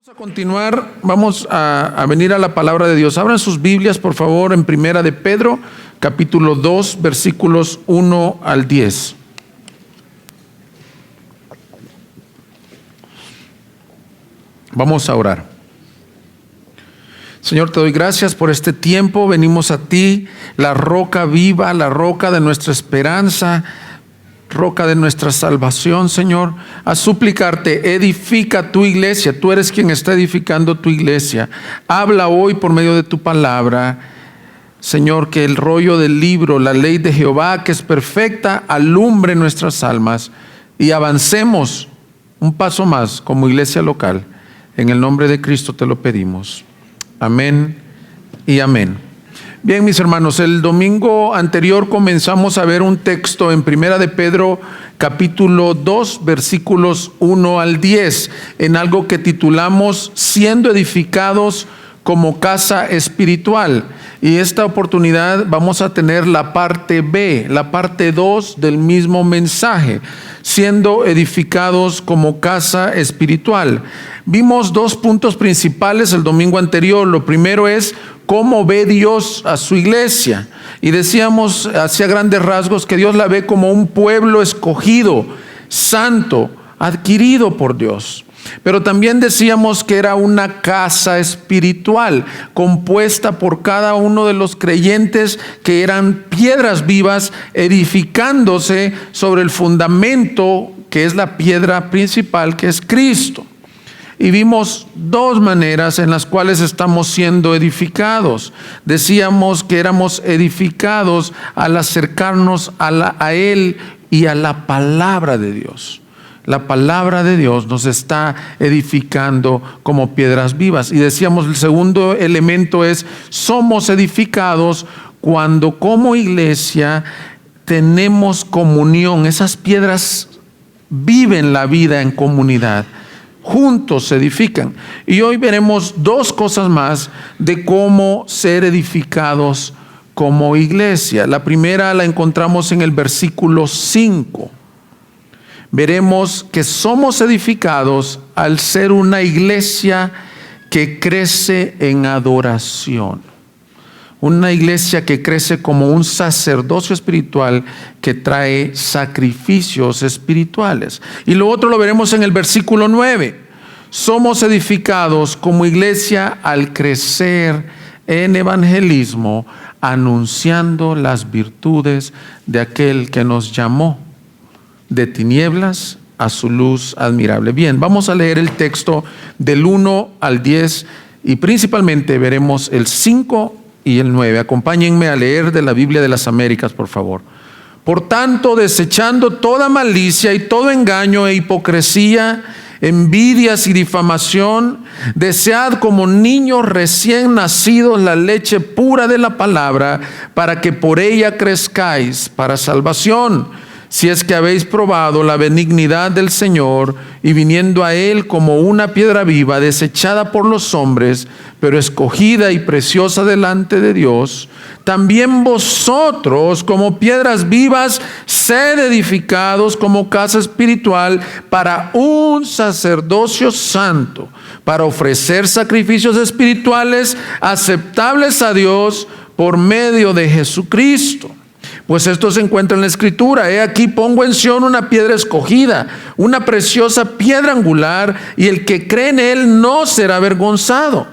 Vamos a continuar, vamos a venir a la palabra de Dios. Abran sus Biblias, por favor, en Primera de Pedro, capítulo 2, versículos 1 al 10. Vamos a orar. Señor, te doy gracias por este tiempo. Venimos a ti, la roca viva, la roca de nuestra esperanza, roca de nuestra salvación, Señor, a suplicarte, edifica tu iglesia. Tú eres quien está edificando tu iglesia. Habla hoy por medio de tu palabra, Señor, que el rollo del libro, la ley de Jehová, que es perfecta, alumbre nuestras almas y avancemos un paso más como iglesia local. En el nombre de Cristo te lo pedimos. Amén y amén. Bien, mis hermanos, el domingo anterior comenzamos a ver un texto en Primera de Pedro, capítulo 2, versículos 1 al 10, en algo que titulamos Siendo edificados como casa espiritual. Y esta oportunidad vamos a tener la parte B, la parte 2 del mismo mensaje, siendo edificados como casa espiritual. Vimos dos puntos principales el domingo anterior. Lo primero es cómo ve Dios a su iglesia. Y decíamos hacia grandes rasgos que Dios la ve como un pueblo escogido, santo, adquirido por Dios. Pero también decíamos que era una casa espiritual compuesta por cada uno de los creyentes que eran piedras vivas edificándose sobre el fundamento que es la piedra principal, que es Cristo. Y vimos dos maneras en las cuales estamos siendo edificados. Decíamos que éramos edificados al acercarnos a Él y a la palabra de Dios. La palabra de Dios nos está edificando como piedras vivas. Y decíamos, el segundo elemento es, somos edificados cuando como iglesia tenemos comunión. Esas piedras viven la vida en comunidad. Juntos se edifican. Y hoy veremos dos cosas más de cómo ser edificados como iglesia. La primera la encontramos en el versículo 5. Veremos que somos edificados al ser una iglesia que crece en adoración. Una iglesia que crece como un sacerdocio espiritual que trae sacrificios espirituales. Y lo otro lo veremos en el versículo 9. Somos edificados como iglesia al crecer en evangelismo, anunciando las virtudes de aquel que nos llamó de tinieblas a su luz admirable. Bien, vamos a leer el texto del 1 al 10 y principalmente veremos el 5 y el 9. Acompáñenme a leer de la Biblia de las Américas, por favor. Por tanto, desechando toda malicia y todo engaño e hipocresía, envidias y difamación, desead como niños recién nacidos la leche pura de la palabra, para que por ella crezcáis para salvación, si es que habéis probado la benignidad del Señor, y viniendo a Él como una piedra viva, desechada por los hombres, pero escogida y preciosa delante de Dios, también vosotros como piedras vivas, sed edificados como casa espiritual para un sacerdocio santo, para ofrecer sacrificios espirituales aceptables a Dios por medio de Jesucristo. Pues esto se encuentra en la Escritura. He aquí pongo en Sión una piedra escogida, una preciosa piedra angular, y el que cree en Él no será avergonzado.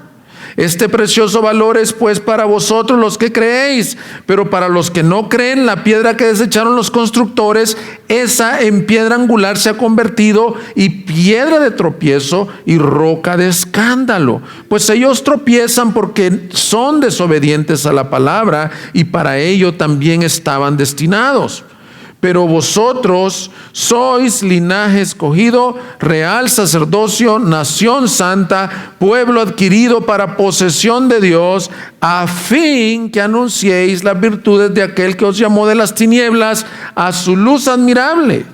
Este precioso valor es pues para vosotros los que creéis, pero para los que no creen, la piedra que desecharon los constructores, esa en piedra angular se ha convertido, y piedra de tropiezo y roca de escándalo. Pues ellos tropiezan porque son desobedientes a la palabra, y para ello también estaban destinados. Pero vosotros sois linaje escogido, real sacerdocio, nación santa, pueblo adquirido para posesión de Dios, a fin que anunciéis las virtudes de aquel que os llamó de las tinieblas a su luz admirable.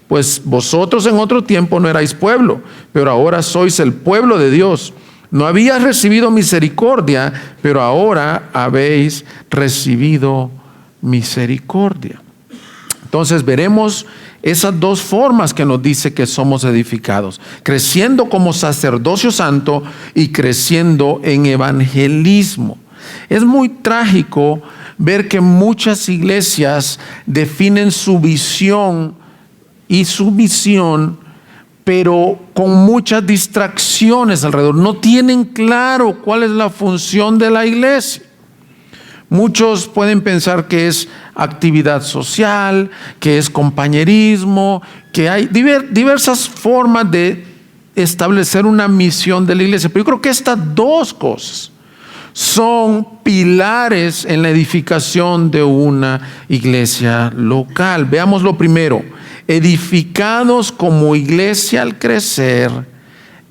Pues vosotros en otro tiempo no erais pueblo, pero ahora sois el pueblo de Dios. No habías recibido misericordia, pero ahora habéis recibido misericordia. Entonces veremos esas dos formas que nos dice que somos edificados: creciendo como sacerdocio santo y creciendo en evangelismo. Es muy trágico ver que muchas iglesias definen su visión y su misión, pero con muchas distracciones alrededor. No tienen claro cuál es la función de la iglesia. Muchos pueden pensar que es actividad social, que es compañerismo, que hay diversas formas de establecer una misión de la iglesia. Pero yo creo que estas dos cosas son pilares en la edificación de una iglesia local. Veamos lo primero: edificados como iglesia al crecer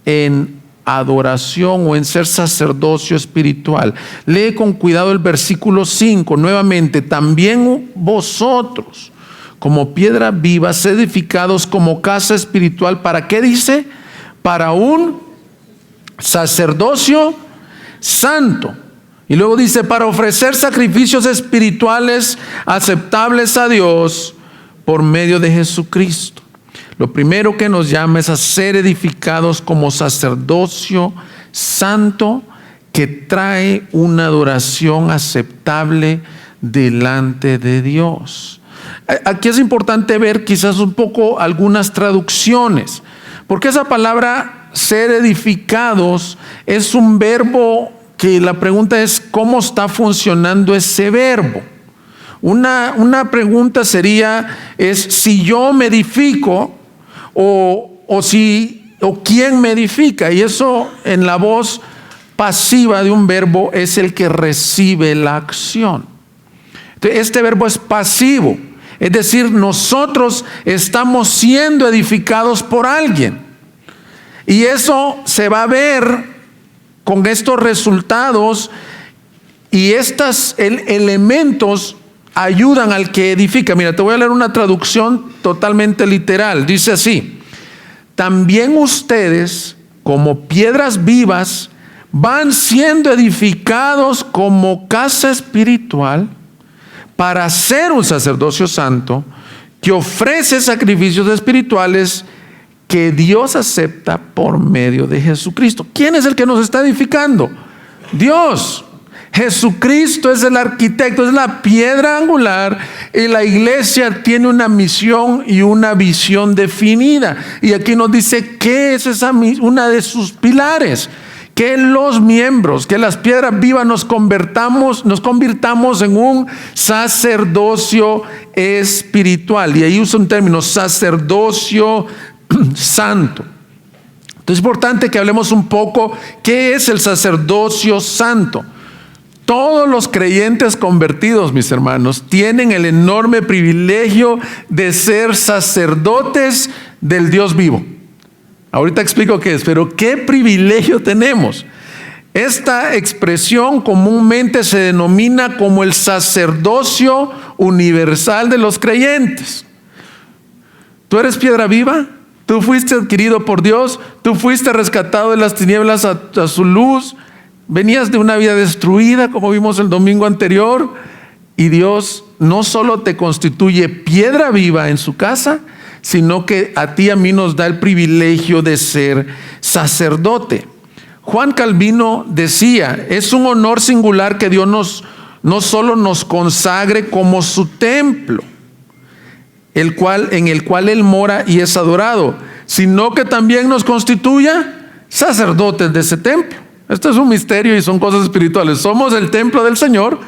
en adoración o en ser sacerdocio espiritual. Lee con cuidado el versículo 5 nuevamente: también vosotros como piedra viva, edificados como casa espiritual. ¿Para qué dice? Para un sacerdocio santo. Y luego dice: para ofrecer sacrificios espirituales aceptables a Dios por medio de Jesucristo. Lo primero que nos llama es a ser edificados como sacerdocio santo que trae una adoración aceptable delante de Dios. Aquí es importante ver quizás un poco algunas traducciones, porque esa palabra ser edificados es un verbo que la pregunta es: ¿cómo está funcionando ese verbo? Una pregunta sería, si yo me edifico o quién me edifica. Y eso en la voz pasiva de un verbo es el que recibe la acción. Entonces, este verbo es pasivo, es decir, nosotros estamos siendo edificados por alguien. Y eso se va a ver con estos resultados, y estos elementos ayudan al que edifica. Mira, te voy a leer una traducción totalmente literal. Dice así: también ustedes como piedras vivas van siendo edificados como casa espiritual para ser un sacerdocio santo que ofrece sacrificios espirituales que Dios acepta por medio de Jesucristo. ¿Quién es el que nos está edificando? Dios. Jesucristo es el arquitecto, es la piedra angular, y la iglesia tiene una misión y una visión definida. Y aquí nos dice qué es una de sus pilares: que los miembros, que las piedras vivas nos convirtamos en un sacerdocio espiritual. Y ahí usa un término: sacerdocio santo. Entonces es importante que hablemos un poco qué es el sacerdocio santo. Todos los creyentes convertidos, mis hermanos, tienen el enorme privilegio de ser sacerdotes del Dios vivo. Ahorita explico qué es, pero qué privilegio tenemos. Esta expresión comúnmente se denomina como el sacerdocio universal de los creyentes. ¿Tú eres piedra viva? ¿Tú fuiste adquirido por Dios? ¿Tú fuiste rescatado de las tinieblas a su luz? Venías de una vida destruida, como vimos el domingo anterior, y Dios no solo te constituye piedra viva en su casa, sino que a ti y a mí nos da el privilegio de ser sacerdote. Juan Calvino decía: es un honor singular que Dios no solo nos consagre como su templo, en el cual Él mora y es adorado, sino que también nos constituya sacerdotes de ese templo. Esto es un misterio y son cosas espirituales. Somos el templo del Señor,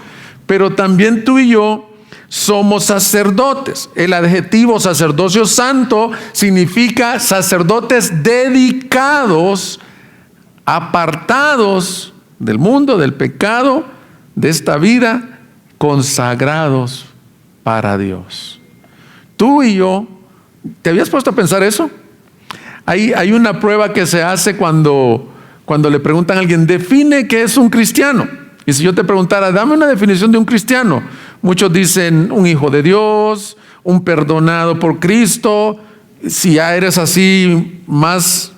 pero también tú y yo somos sacerdotes. El adjetivo sacerdocio santo significa sacerdotes dedicados, apartados del mundo, del pecado, de esta vida, consagrados para Dios. Tú y yo, ¿te habías puesto a pensar eso? Hay una prueba que se hace cuando le preguntan a alguien: define qué es un cristiano. Y si yo te preguntara: dame una definición de un cristiano, muchos dicen: un hijo de Dios, un perdonado por Cristo. Si ya eres así más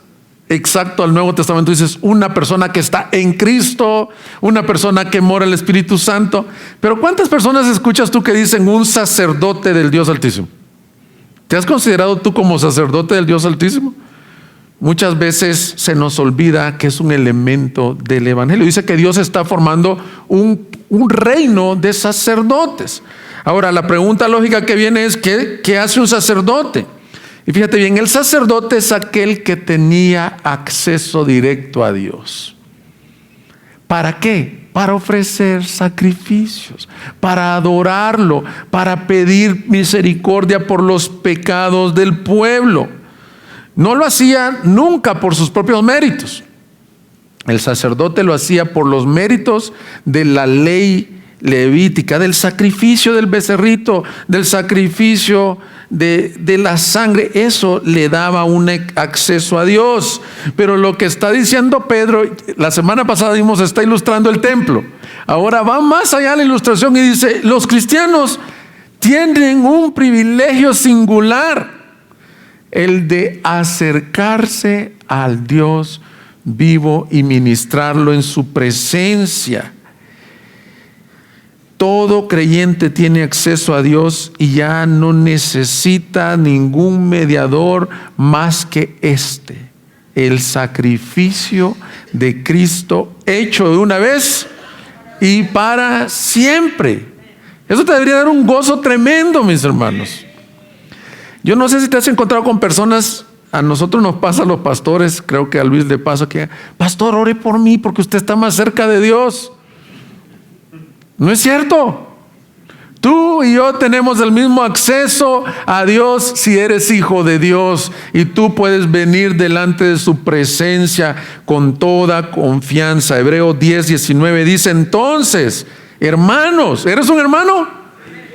exacto al Nuevo Testamento, dices: una persona que está en Cristo, una persona que mora el Espíritu Santo. Pero ¿cuántas personas escuchas tú que dicen un sacerdote del Dios Altísimo? ¿Te has considerado tú como sacerdote del Dios Altísimo? Muchas veces se nos olvida que es un elemento del Evangelio. Dice que Dios está formando un reino de sacerdotes. Ahora, la pregunta lógica que viene es, ¿qué hace un sacerdote? Y fíjate bien, el sacerdote es aquel que tenía acceso directo a Dios. ¿Para qué? Para ofrecer sacrificios, para adorarlo, para pedir misericordia por los pecados del pueblo. No lo hacía nunca por sus propios méritos. El sacerdote lo hacía por los méritos de la ley levítica, del sacrificio del becerrito, del sacrificio de la sangre. Eso le daba un acceso a Dios. Pero lo que está diciendo Pedro, la semana pasada vimos, está ilustrando el templo. Ahora va más allá de la ilustración y dice, los cristianos tienen un privilegio singular, el de acercarse al Dios vivo y ministrarlo en su presencia. Todo creyente tiene acceso a Dios y ya no necesita ningún mediador más que el sacrificio de Cristo hecho de una vez y para siempre. Eso te debería dar un gozo tremendo, mis hermanos. Yo no sé si te has encontrado con personas, a nosotros nos pasa a los pastores, creo que a Luis le pasa que, pastor, ore por mí porque usted está más cerca de Dios. No es cierto. Tú y yo tenemos el mismo acceso a Dios si eres hijo de Dios, y tú puedes venir delante de su presencia con toda confianza. Hebreos 10:19 dice, entonces, hermanos, ¿eres un hermano?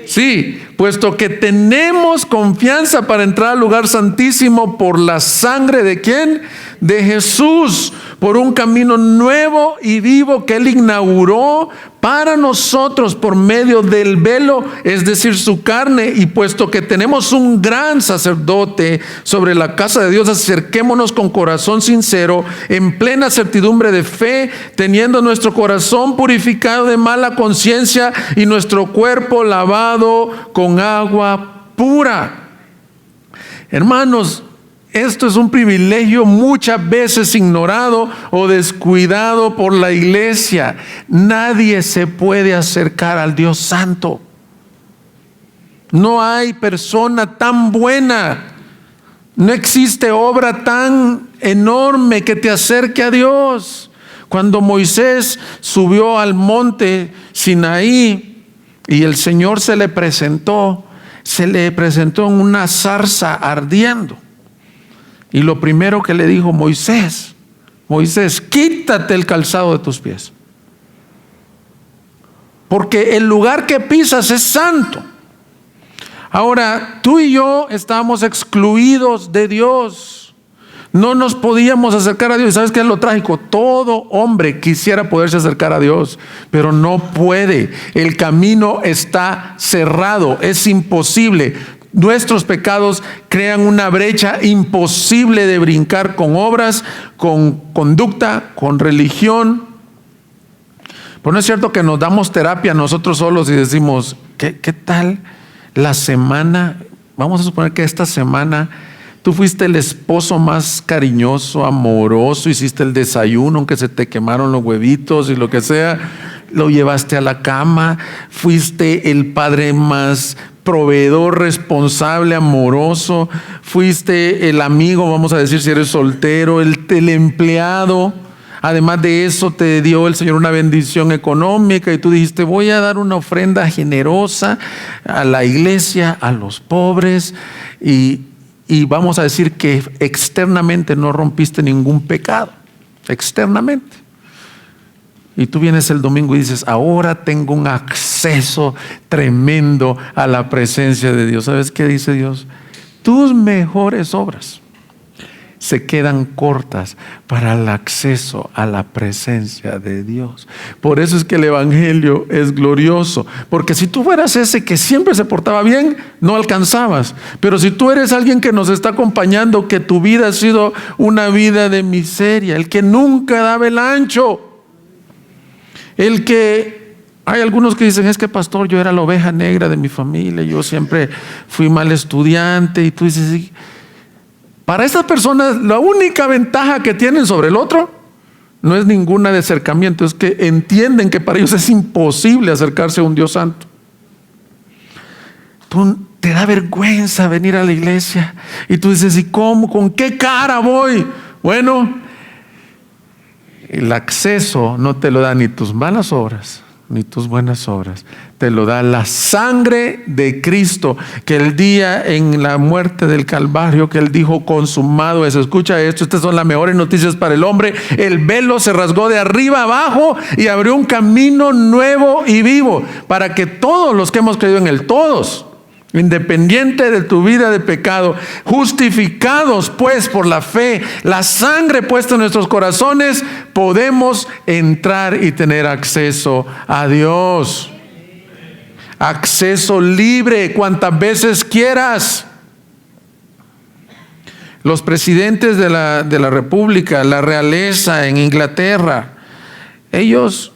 Sí, puesto que tenemos confianza para entrar al lugar santísimo por la sangre ¿de quién? De Jesús, por un camino nuevo y vivo que Él inauguró para nosotros por medio del velo, es decir, su carne. Y puesto que tenemos un gran sacerdote sobre la casa de Dios, acerquémonos con corazón sincero, en plena certidumbre de fe, teniendo nuestro corazón purificado de mala conciencia y nuestro cuerpo lavado con agua pura. Hermanos, esto es un privilegio muchas veces ignorado o descuidado por la iglesia. Nadie se puede acercar al Dios Santo. No hay persona tan buena, no existe obra tan enorme que te acerque a Dios. Cuando Moisés subió al monte Sinaí y el Señor se le presentó en una zarza ardiendo. Y lo primero que le dijo, Moisés, quítate el calzado de tus pies, porque el lugar que pisas es santo. Ahora, tú y yo estábamos excluidos de Dios. No nos podíamos acercar a Dios. ¿Y sabes qué es lo trágico? Todo hombre quisiera poderse acercar a Dios, pero no puede. El camino está cerrado, es imposible. Nuestros pecados crean una brecha imposible de brincar con obras, con conducta, con religión. Pero no es cierto que nos damos terapia nosotros solos y decimos, ¿qué tal la semana? Vamos a suponer que esta semana tú fuiste el esposo más cariñoso, amoroso, hiciste el desayuno, aunque se te quemaron los huevitos y lo que sea, lo llevaste a la cama, fuiste el padre más proveedor, responsable, amoroso, fuiste el amigo, vamos a decir si eres soltero, el empleado. Además de eso te dio el Señor una bendición económica y tú dijiste, voy a dar una ofrenda generosa a la iglesia, a los pobres, y vamos a decir que externamente no rompiste ningún pecado, externamente. Y tú vienes el domingo y dices, ahora tengo un acceso tremendo a la presencia de Dios. ¿Sabes qué dice Dios? Tus mejores obras se quedan cortas para el acceso a la presencia de Dios. Por eso es que el Evangelio es glorioso, porque si tú fueras ese que siempre se portaba bien, no alcanzabas. Pero si tú eres alguien que nos está acompañando, que tu vida ha sido una vida de miseria, el que nunca daba el ancho, el que Hay algunos que dicen, es que pastor, yo era la oveja negra de mi familia, yo siempre fui mal estudiante. Y tú dices, sí. Para estas personas la única ventaja que tienen sobre el otro no es ninguna de acercamiento, es que entienden que para ellos es imposible acercarse a un Dios santo. Te da vergüenza venir a la iglesia y tú dices, ¿y cómo? ¿Con qué cara voy? Bueno, el acceso no te lo da ni tus malas obras ni tus buenas obras, te lo da la sangre de Cristo, que el día en la muerte del Calvario, que Él dijo consumado es. Escucha esto, estas son las mejores noticias para el hombre. El velo se rasgó de arriba abajo y abrió un camino nuevo y vivo para que todos los que hemos creído en Él, todos, independiente de tu vida de pecado, justificados pues por la fe, la sangre puesta en nuestros corazones, podemos entrar y tener acceso a Dios. Acceso libre cuantas veces quieras. Los presidentes de la República, la realeza en Inglaterra, ellos,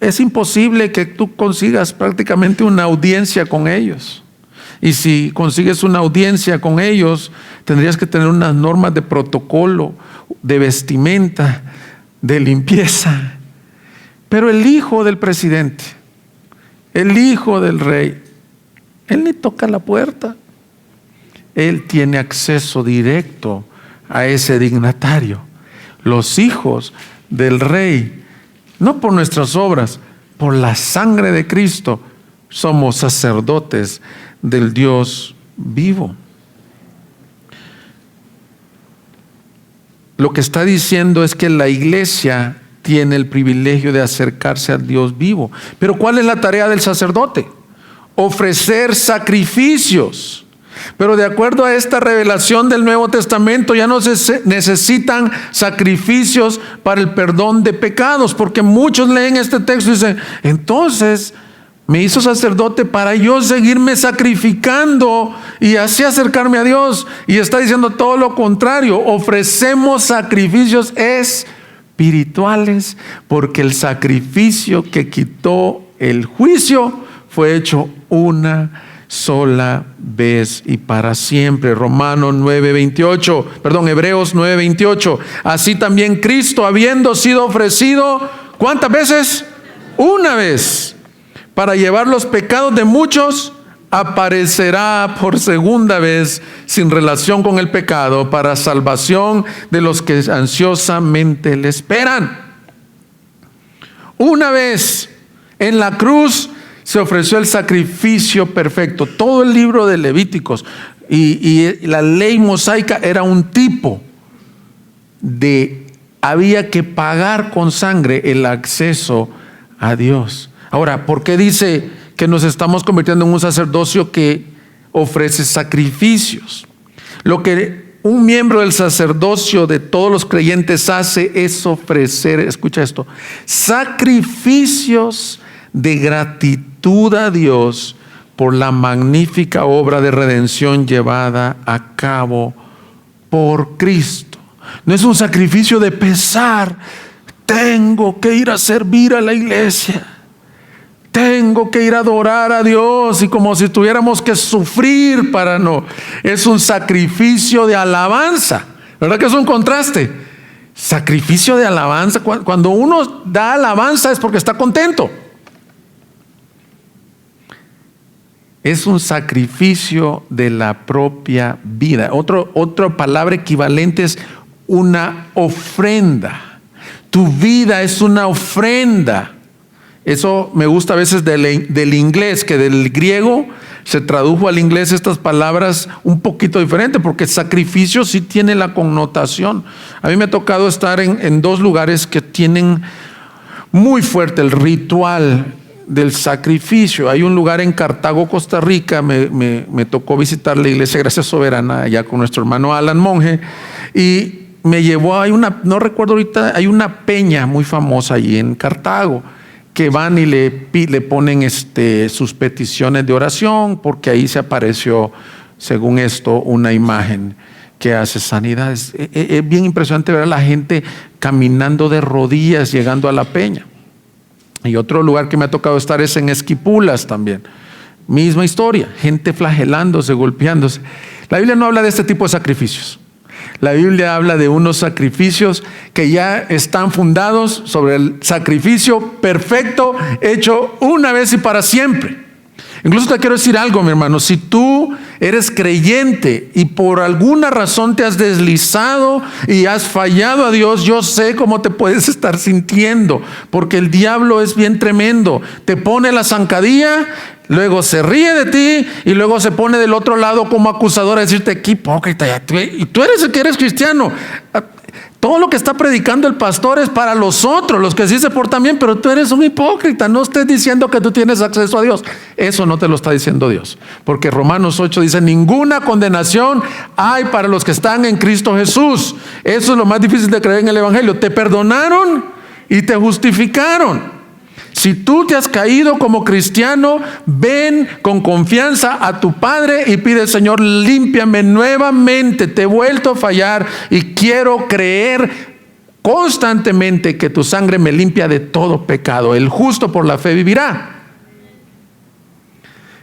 es imposible que tú consigas prácticamente una audiencia con ellos. Y si consigues una audiencia con ellos, tendrías que tener unas normas de protocolo, de vestimenta, de limpieza. Pero el hijo del presidente, el hijo del rey, él ni toca la puerta. Él tiene acceso directo a ese dignatario. Los hijos del rey, no por nuestras obras, por la sangre de Cristo, somos sacerdotes del Dios vivo. Lo que está diciendo es que la iglesia tiene el privilegio de acercarse al Dios vivo. Pero ¿cuál es la tarea del sacerdote? Ofrecer sacrificios. Pero de acuerdo a esta revelación del Nuevo Testamento, ya no se necesitan sacrificios para el perdón de pecados, porque muchos leen este texto y dicen, entonces me hizo sacerdote para yo seguirme sacrificando y así acercarme a Dios. Y está diciendo todo lo contrario, ofrecemos sacrificios espirituales, porque el sacrificio que quitó el juicio fue hecho una sola vez y para siempre. Hebreos 9:28. Así también Cristo, habiendo sido ofrecido, ¿cuántas veces? Una vez, para llevar los pecados de muchos, aparecerá por segunda vez sin relación con el pecado, para salvación de los que ansiosamente le esperan. Una vez en la cruz se ofreció el sacrificio perfecto. Todo el libro de Levíticos y la ley mosaica era un tipo de, había que pagar con sangre el acceso a Dios. Ahora, ¿por qué dice que nos estamos convirtiendo en un sacerdocio que ofrece sacrificios? Lo que un miembro del sacerdocio de todos los creyentes hace es ofrecer, escucha esto, sacrificios de gratitud a Dios por la magnífica obra de redención llevada a cabo por Cristo. No es un sacrificio de pesar. Tengo que ir a servir a la iglesia. Tengo que ir a adorar a Dios, y como si tuviéramos que sufrir para no. Es un sacrificio de alabanza. ¿Verdad que es un contraste? Sacrificio de alabanza. Cuando uno da alabanza es porque está contento. Es un sacrificio de la propia vida. Otra palabra equivalente es una ofrenda. Tu vida es una ofrenda. Eso me gusta a veces del inglés, que del griego se tradujo al inglés estas palabras un poquito diferente, porque sacrificio sí tiene la connotación. A mí me ha tocado estar en dos lugares que tienen muy fuerte el ritual del sacrificio. Hay un lugar en Cartago, Costa Rica, me tocó visitar la iglesia Gracia Soberana allá con nuestro hermano Alan Monje, y me llevó, no recuerdo ahorita, hay una peña muy famosa allí en Cartago, que van y le ponen sus peticiones de oración, porque ahí se apareció, según esto, una imagen que hace sanidades. Es bien impresionante ver a la gente caminando de rodillas llegando a la peña. Y otro lugar que me ha tocado estar es en Esquipulas también. Misma historia, gente flagelándose, golpeándose. La Biblia no habla de este tipo de sacrificios. La Biblia habla de unos sacrificios que ya están fundados sobre el sacrificio perfecto, hecho una vez y para siempre. Incluso te quiero decir algo, mi hermano. Si tú eres creyente y por alguna razón te has deslizado y has fallado a Dios, yo sé cómo te puedes estar sintiendo, porque el diablo es bien tremendo. Te pone la zancadilla, luego se ríe de ti y luego se pone del otro lado como acusador a decirte: qué hipócrita, y tú eres el que eres cristiano. Todo lo que está predicando el pastor es para los otros, los que sí se portan bien, pero tú eres un hipócrita. No estés diciendo que tú tienes acceso a Dios. Eso no te lo está diciendo Dios. Porque Romanos 8 dice: ninguna condenación hay para los que están en Cristo Jesús. Eso es lo más difícil de creer en el Evangelio. Te perdonaron y te justificaron. Si tú te has caído como cristiano, ven con confianza a tu Padre y pide: Señor, límpiame nuevamente, te he vuelto a fallar y quiero creer constantemente que tu sangre me limpia de todo pecado. El justo por la fe vivirá.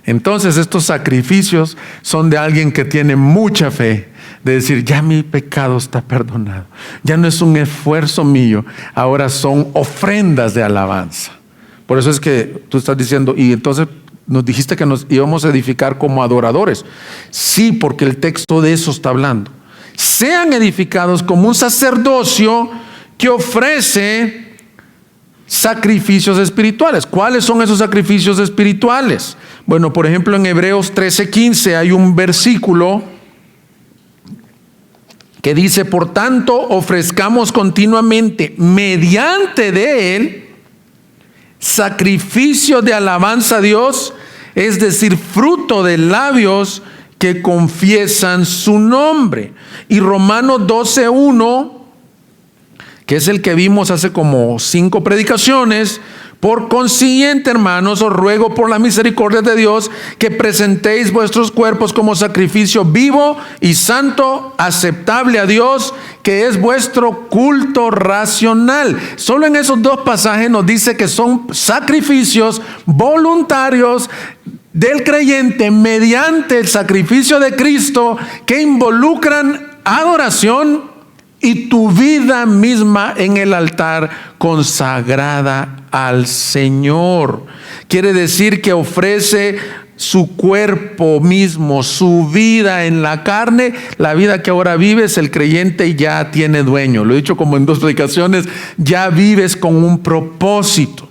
Entonces estos sacrificios son de alguien que tiene mucha fe, de decir: ya mi pecado está perdonado, ya no es un esfuerzo mío, ahora son ofrendas de alabanza. Por eso es que tú estás diciendo: y entonces nos dijiste que nos íbamos a edificar como adoradores. Sí, porque el texto de eso está hablando. Sean edificados como un sacerdocio que ofrece sacrificios espirituales. ¿Cuáles son esos sacrificios espirituales? Bueno, por ejemplo, en Hebreos 13:15 hay un versículo que dice: por tanto, ofrezcamos continuamente mediante de él sacrificio de alabanza a Dios, es decir, fruto de labios que confiesan su nombre. Y Romanos 12:1, que es el que vimos hace como 5 predicaciones: por consiguiente, hermanos, os ruego por la misericordia de Dios que presentéis vuestros cuerpos como sacrificio vivo y santo, aceptable a Dios, que es vuestro culto racional. Solo en esos 2 pasajes nos dice que son sacrificios voluntarios del creyente mediante el sacrificio de Cristo, que involucran adoración y tu vida misma en el altar consagrada al Señor. Quiere decir que ofrece su cuerpo mismo, su vida en la carne. La vida que ahora vives, el creyente ya tiene dueño. Lo he dicho como en 2 predicaciones: ya vives con un propósito.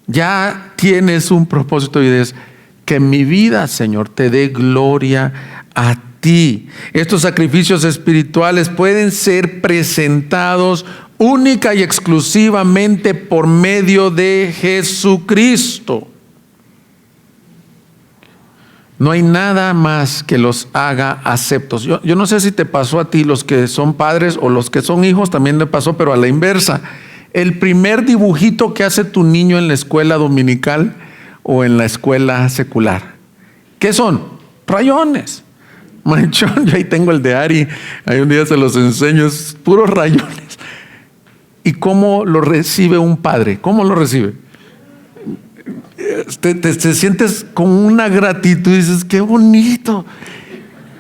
Ya tienes un propósito y es que mi vida, Señor, te dé gloria a ti. Estos sacrificios espirituales pueden ser presentados única y exclusivamente por medio de Jesucristo. No hay nada más que los haga aceptos. Yo no sé si te pasó a ti, los que son padres o los que son hijos, también le pasó, pero a la inversa. El primer dibujito que hace tu niño en la escuela dominical o en la escuela secular, ¿qué son? Rayones. Manchón, yo ahí tengo el de Ari, ahí un día se los enseño, es puros rayones. ¿Y cómo lo recibe un padre? ¿Cómo lo recibe? Te sientes con una gratitud y dices: qué bonito.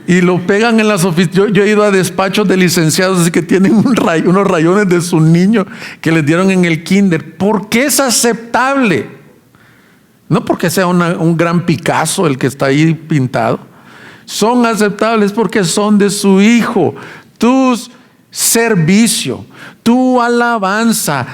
Y lo pegan en las oficinas. Yo he ido a despachos de licenciados así que tienen unos rayones de su niño que les dieron en el kinder. ¿Por qué es aceptable? No porque sea un gran Picasso el que está ahí pintado. Son aceptables porque son de su hijo. Tu servicio, tu alabanza,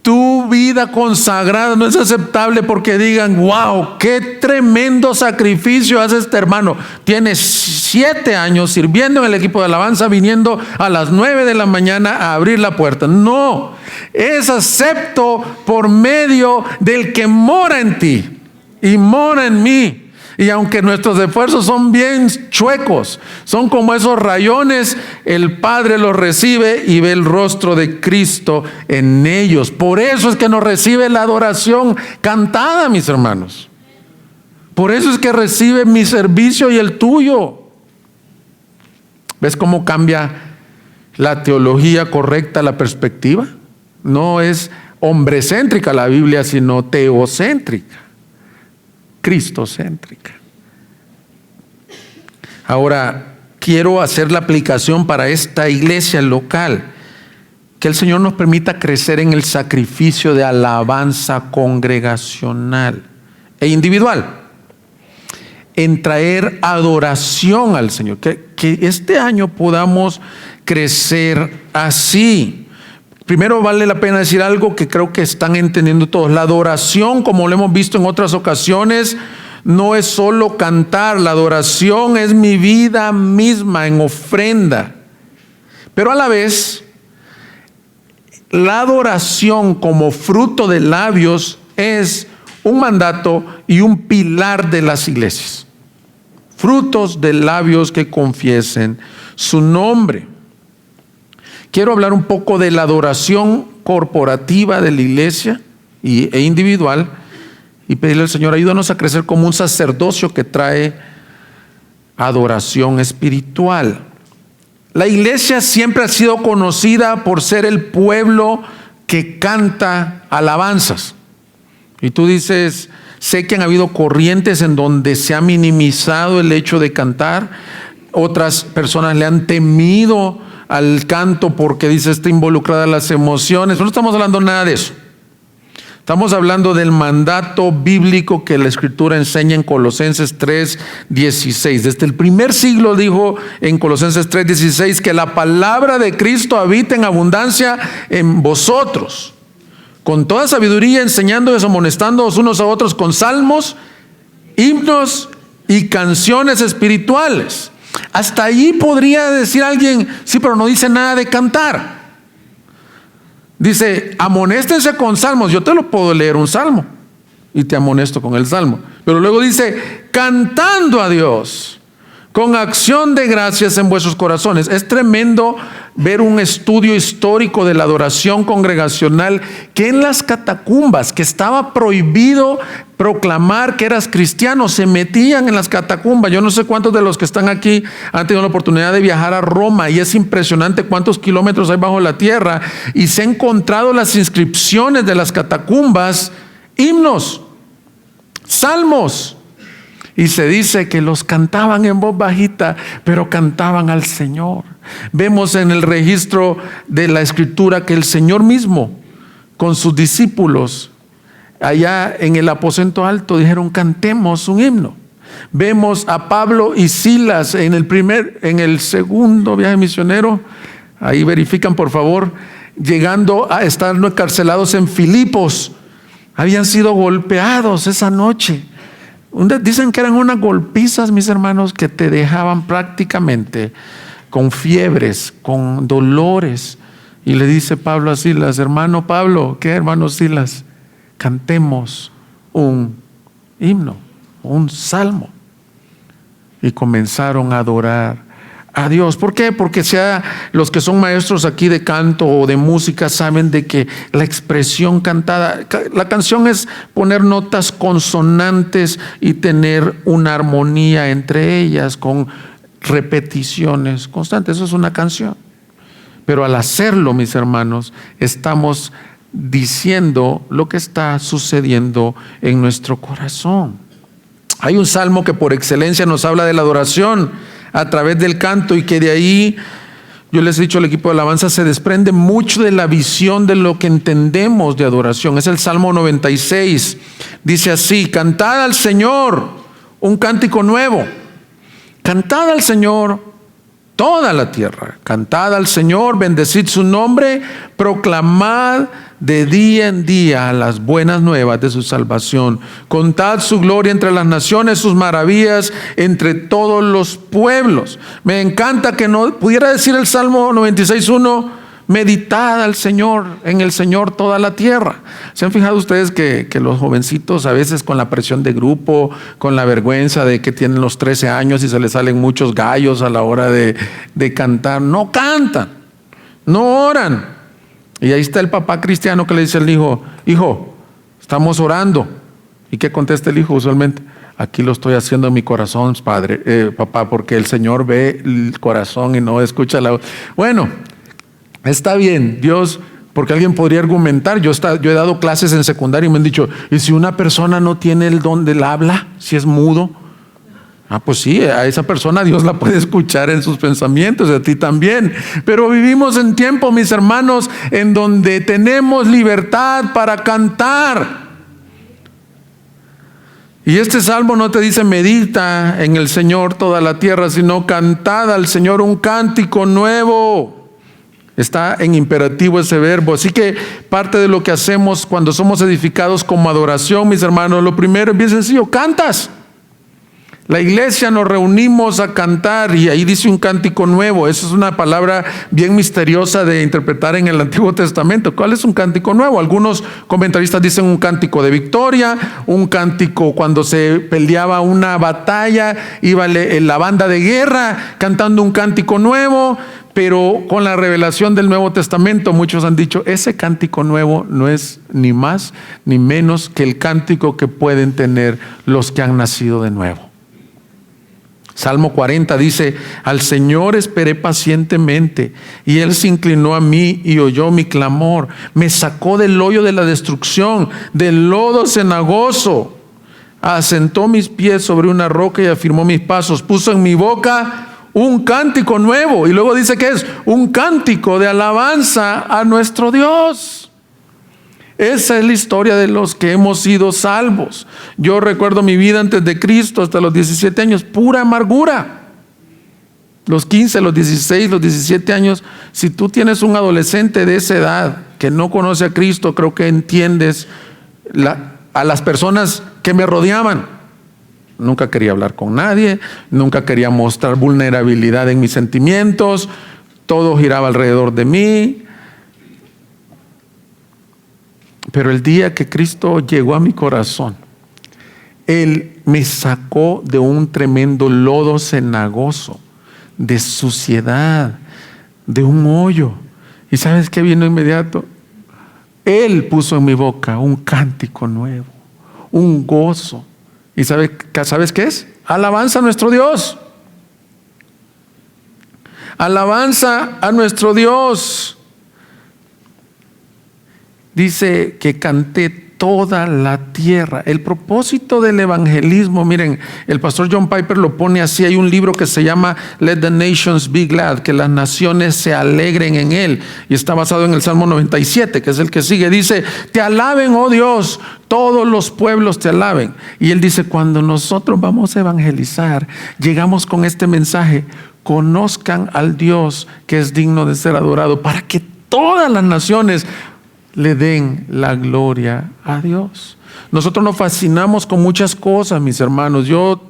tu vida consagrada no es aceptable porque digan: wow, qué tremendo sacrificio hace este hermano. Tiene 7 años sirviendo en el equipo de alabanza, viniendo a las 9 de la mañana a abrir la puerta. No, es acepto por medio del que mora en ti y mora en mí. Y aunque nuestros esfuerzos son bien chuecos, son como esos rayones, el Padre los recibe y ve el rostro de Cristo en ellos. Por eso es que nos recibe la adoración cantada, mis hermanos. Por eso es que recibe mi servicio y el tuyo. ¿Ves cómo cambia la teología correcta, la perspectiva? No es hombrecéntrica la Biblia, sino teocéntrica, cristocéntrica. Ahora, quiero hacer la aplicación para esta iglesia local. Que el Señor nos permita crecer en el sacrificio de alabanza congregacional e individual. En traer adoración al Señor. Que este año podamos crecer así. Primero vale la pena decir algo que creo que están entendiendo todos. La adoración, como lo hemos visto en otras ocasiones, no es solo cantar. La adoración es mi vida misma en ofrenda. Pero a la vez, la adoración como fruto de labios es un mandato y un pilar de las iglesias. Frutos de labios que confiesen su nombre. Quiero hablar un poco de la adoración corporativa de la iglesia e individual y pedirle al Señor, ayúdanos a crecer como un sacerdocio que trae adoración espiritual. La iglesia siempre ha sido conocida por ser el pueblo que canta alabanzas. Y tú dices, sé que han habido corrientes en donde se ha minimizado el hecho de cantar. Otras personas le han temido al canto porque dice está involucrada las emociones. No estamos hablando nada de eso. Estamos hablando del mandato bíblico que la Escritura enseña en Colosenses 3:16. Desde el primer siglo dijo en Colosenses 3:16 que la palabra de Cristo habita en abundancia en vosotros, con toda sabiduría, enseñándoos, amonestándoos unos a otros con salmos, himnos y canciones espirituales. Hasta ahí podría decir alguien, sí, pero no dice nada de cantar. Dice, amonéstense con salmos. Yo te lo puedo leer un salmo y te amonesto con el salmo. Pero luego dice, cantando a Dios con acción de gracias en vuestros corazones. Es tremendo ver un estudio histórico de la adoración congregacional, que en las catacumbas, que estaba prohibido proclamar que eras cristiano, se metían en las catacumbas. Yo no sé cuántos de los que están aquí han tenido la oportunidad de viajar a Roma, y es impresionante cuántos kilómetros hay bajo la tierra, y se han encontrado las inscripciones de las catacumbas, himnos, salmos. Y se dice que los cantaban en voz bajita, pero cantaban al Señor. Vemos en el registro de la Escritura que el Señor mismo, con sus discípulos, allá en el aposento alto, dijeron, cantemos un himno. Vemos a Pablo y Silas en el segundo viaje misionero, ahí verifican por favor, llegando a estar encarcelados en Filipos. Habían sido golpeados esa noche. Dicen que eran unas golpizas, mis hermanos, que te dejaban prácticamente con fiebres, con dolores. Y le dice Pablo a Silas, hermano Pablo, ¿qué hermano Silas? Cantemos un himno, un salmo. Y comenzaron a adorar a Dios. ¿Por qué? Porque los que son maestros aquí de canto o de música saben de que la expresión cantada, la canción es poner notas consonantes y tener una armonía entre ellas con repeticiones constantes. Eso es una canción. Pero al hacerlo, mis hermanos, estamos diciendo lo que está sucediendo en nuestro corazón. Hay un salmo que por excelencia nos habla de la adoración a través del canto, y que de ahí, yo les he dicho al equipo de alabanza, se desprende mucho de la visión de lo que entendemos de adoración. Es el Salmo 96. Dice así: cantad al Señor un cántico nuevo, cantad al Señor toda la tierra, cantad al Señor, bendecid su nombre, proclamad de día en día las buenas nuevas de su salvación, contad su gloria entre las naciones, sus maravillas entre todos los pueblos. Me encanta que no pudiera decir el Salmo 96:1, meditad al Señor, en el Señor toda la tierra. ¿Se han fijado ustedes que los jovencitos a veces con la presión de grupo, con la vergüenza de que tienen los 13 años y se les salen muchos gallos a la hora de cantar, no cantan, no oran? Y ahí está el papá cristiano que le dice al hijo, hijo, estamos orando. ¿Y qué contesta el hijo usualmente? Aquí lo estoy haciendo en mi corazón, papá, porque el Señor ve el corazón y no escucha la voz. Bueno, está bien, Dios Porque alguien podría argumentar, yo he dado clases en secundaria y me han dicho, ¿y si una persona no tiene el don del habla, si es mudo? Pues sí, a esa persona Dios la puede escuchar en sus pensamientos, y a ti también. Pero vivimos en tiempo, mis hermanos, en donde tenemos libertad para cantar. Y este salmo no te dice medita en el Señor toda la tierra, sino cantad al Señor un cántico nuevo. Está en imperativo ese verbo. Así que parte de lo que hacemos cuando somos edificados como adoración, mis hermanos, lo primero es bien sencillo: cantas. La iglesia nos reunimos a cantar y ahí dice un cántico nuevo. Esa es una palabra bien misteriosa de interpretar en el Antiguo Testamento. ¿Cuál es un cántico nuevo? Algunos comentaristas dicen un cántico de victoria, un cántico cuando se peleaba una batalla, iba la banda de guerra cantando un cántico nuevo. Pero con la revelación del Nuevo Testamento, muchos han dicho, ese cántico nuevo no es ni más ni menos que el cántico que pueden tener los que han nacido de nuevo. Salmo 40 dice: al Señor esperé pacientemente, y Él se inclinó a mí y oyó mi clamor. Me sacó del hoyo de la destrucción, del lodo cenagoso. Asentó mis pies sobre una roca y afirmó mis pasos. Puso en mi boca un cántico nuevo. Y luego dice que es un cántico de alabanza a nuestro Dios. Esa es la historia de los que hemos sido salvos. Yo recuerdo mi vida antes de Cristo hasta los 17 años, pura amargura. Los 15, los 16, los 17 años. Si tú tienes un adolescente de esa edad que no conoce a Cristo, creo que entiendes a las personas que me rodeaban. Nunca quería hablar con nadie, nunca quería mostrar vulnerabilidad en mis sentimientos, todo giraba alrededor de mí. Pero el día que Cristo llegó a mi corazón, Él me sacó de un tremendo lodo cenagoso, de suciedad, de un hoyo. ¿Y sabes qué vino inmediato? Él puso en mi boca un cántico nuevo, un gozo. ¿Y sabes qué es? Alabanza a nuestro Dios. Alabanza a nuestro Dios. Dice que canté toda la tierra. El propósito del evangelismo, miren, el pastor John Piper lo pone así. Hay un libro que se llama Let the Nations Be Glad, que las naciones se alegren en él, y está basado en el Salmo 97, que es el que sigue. Dice: te alaben, oh Dios, todos los pueblos te alaben. Y él dice: cuando nosotros vamos a evangelizar, llegamos con este mensaje: conozcan al Dios que es digno de ser adorado, para que todas las naciones le den la gloria a Dios. Nosotros nos fascinamos con muchas cosas, mis hermanos. Yo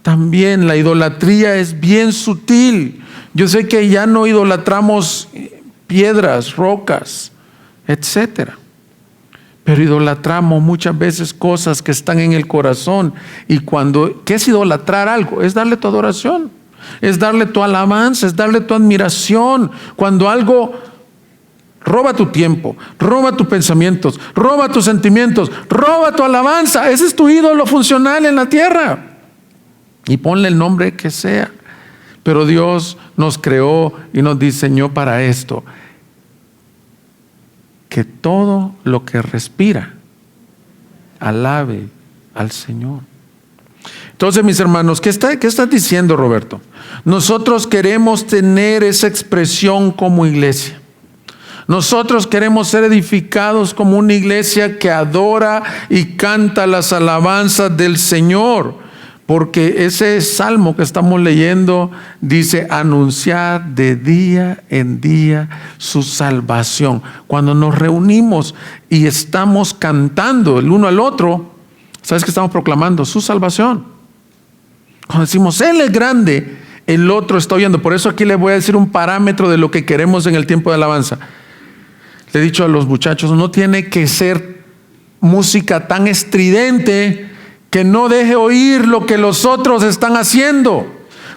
también. La idolatría es bien sutil. Yo sé que ya no idolatramos piedras, rocas, etcétera, pero idolatramos muchas veces cosas que están en el corazón. Y ¿qué es idolatrar algo? Es darle tu adoración, es darle tu alabanza, es darle tu admiración. Cuando algo roba tu tiempo, roba tus pensamientos, roba tus sentimientos, roba tu alabanza, ese es tu ídolo funcional en la tierra. Y ponle el nombre que sea. Pero Dios nos creó y nos diseñó para esto: que todo lo que respira alabe al Señor. Entonces, mis hermanos, ¿qué estás diciendo, Roberto? Nosotros queremos tener esa expresión como iglesia. Nosotros queremos ser edificados como una iglesia que adora y canta las alabanzas del Señor. Porque ese salmo que estamos leyendo dice: anunciar de día en día su salvación. Cuando nos reunimos y estamos cantando el uno al otro, ¿sabes qué estamos proclamando? Su salvación. Cuando decimos Él es grande, el otro está oyendo. Por eso aquí les voy a decir un parámetro de lo que queremos en el tiempo de alabanza. Le he dicho a los muchachos: no tiene que ser música tan estridente que no deje oír lo que los otros están haciendo,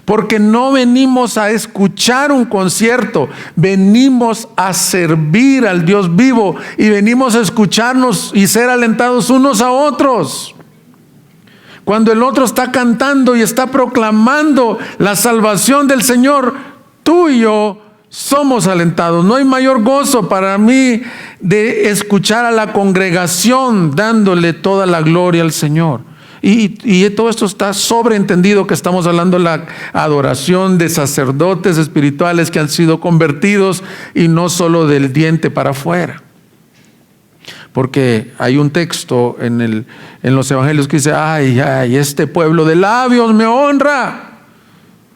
porque no venimos a escuchar un concierto, venimos a servir al Dios vivo y venimos a escucharnos y ser alentados unos a otros. Cuando el otro está cantando y está proclamando la salvación del Señor, tú y yo somos alentados. No hay mayor gozo para mí de escuchar a la congregación dándole toda la gloria al Señor. Y todo esto está sobreentendido, que estamos hablando de la adoración de sacerdotes espirituales que han sido convertidos, y no solo del diente para afuera. Porque hay un texto en los evangelios que dice: ay, este pueblo de labios me honra,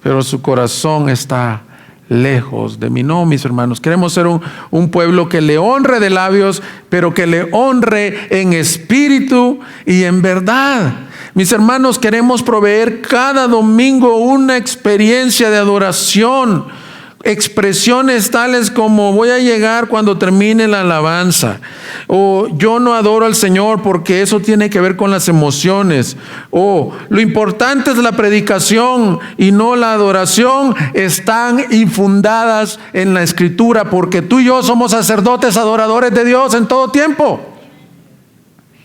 pero su corazón está lejos de mí. No, mis hermanos, queremos ser un pueblo que le honre de labios, pero que le honre en espíritu y en verdad. Mis hermanos, queremos proveer cada domingo una experiencia de adoración, expresiones tales como: voy a llegar cuando termine la alabanza, o yo no adoro al Señor porque eso tiene que ver con las emociones, o lo importante es la predicación y no la adoración. Están infundadas en la Escritura, porque tú y yo somos sacerdotes adoradores de Dios en todo tiempo.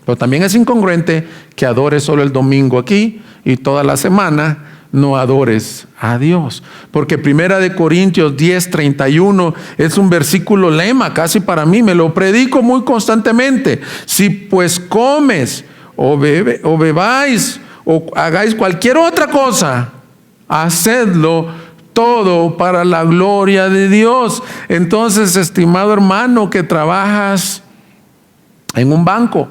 Pero también es incongruente que adores solo el domingo aquí y toda la semana no adores a Dios. Porque 1 Corintios 10:31 es un versículo lema casi para mí, me lo predico muy constantemente. Si pues comes o bebáis o hagáis cualquier otra cosa, hacedlo todo para la gloria de Dios. Entonces, estimado hermano que trabajas en un banco,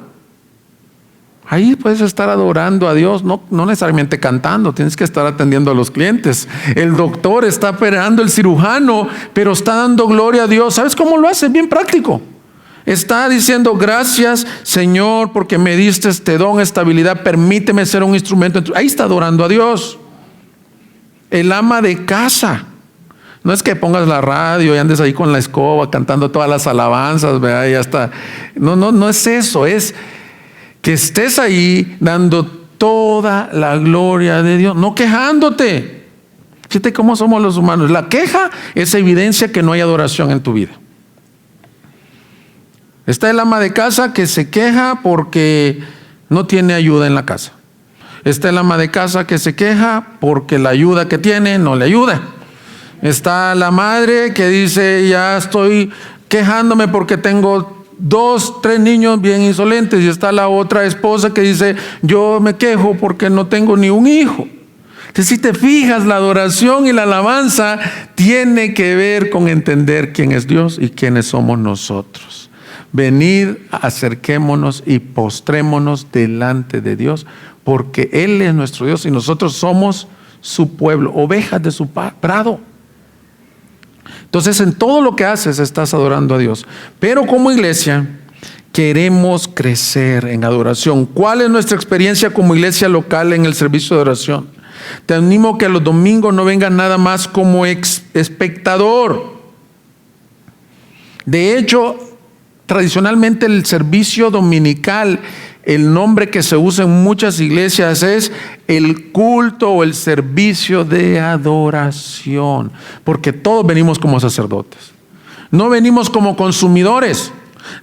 ahí puedes estar adorando a Dios, no necesariamente cantando, tienes que estar atendiendo a los clientes. El doctor está operando, el cirujano, pero está dando gloria a Dios. ¿Sabes cómo lo hace? Bien práctico. Está diciendo: gracias, Señor, porque me diste este don, esta habilidad, permíteme ser un instrumento. Ahí está adorando a Dios. El ama de casa, no es que pongas la radio y andes ahí con la escoba cantando todas las alabanzas, ¿verdad? Y hasta, no es eso, es que estés ahí dando toda la gloria de Dios, no quejándote. Fíjate cómo somos los humanos. La queja es evidencia que no hay adoración en tu vida. Está el ama de casa que se queja porque no tiene ayuda en la casa. Está el ama de casa que se queja porque la ayuda que tiene no le ayuda. Está la madre que dice: ya estoy quejándome porque tengo 2, 3 niños bien insolentes. Y está la otra esposa que dice: yo me quejo porque no tengo ni un hijo. Entonces, si te fijas, la adoración y la alabanza tiene que ver con entender quién es Dios y quiénes somos nosotros. Venid, acerquémonos y postrémonos delante de Dios, porque Él es nuestro Dios y nosotros somos su pueblo, ovejas de su prado. Entonces, en todo lo que haces estás adorando a Dios. Pero como iglesia queremos crecer en adoración. ¿Cuál es nuestra experiencia como iglesia local en el servicio de oración? Te animo que los domingos no vengas nada más como espectador. De hecho, tradicionalmente el servicio dominical, el nombre que se usa en muchas iglesias es el culto o el servicio de adoración, porque todos venimos como sacerdotes, no venimos como consumidores,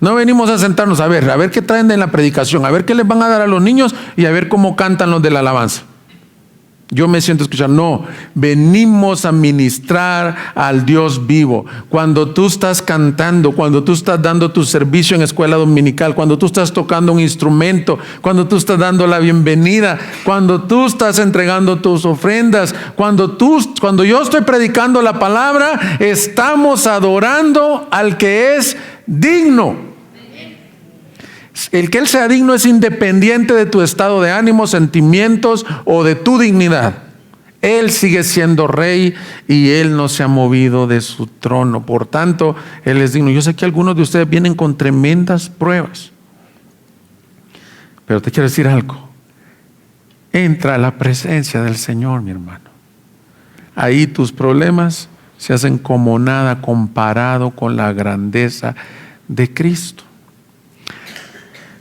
no venimos a sentarnos a ver qué traen en la predicación, a ver qué les van a dar a los niños y a ver cómo cantan los de la alabanza. Yo me siento a escuchar. No, venimos a ministrar al Dios vivo. Cuando tú estás cantando, cuando tú estás dando tu servicio en escuela dominical, cuando tú estás tocando un instrumento, cuando tú estás dando la bienvenida, cuando tú estás entregando tus ofrendas, cuando yo estoy predicando la palabra, estamos adorando al que es digno. El que Él sea digno es independiente de tu estado de ánimo, sentimientos o de tu dignidad. Él sigue siendo rey y Él no se ha movido de su trono. Por tanto, Él es digno. Yo sé que algunos de ustedes vienen con tremendas pruebas, pero te quiero decir algo. Entra a la presencia del Señor, mi hermano. Ahí tus problemas se hacen como nada comparado con la grandeza de Cristo.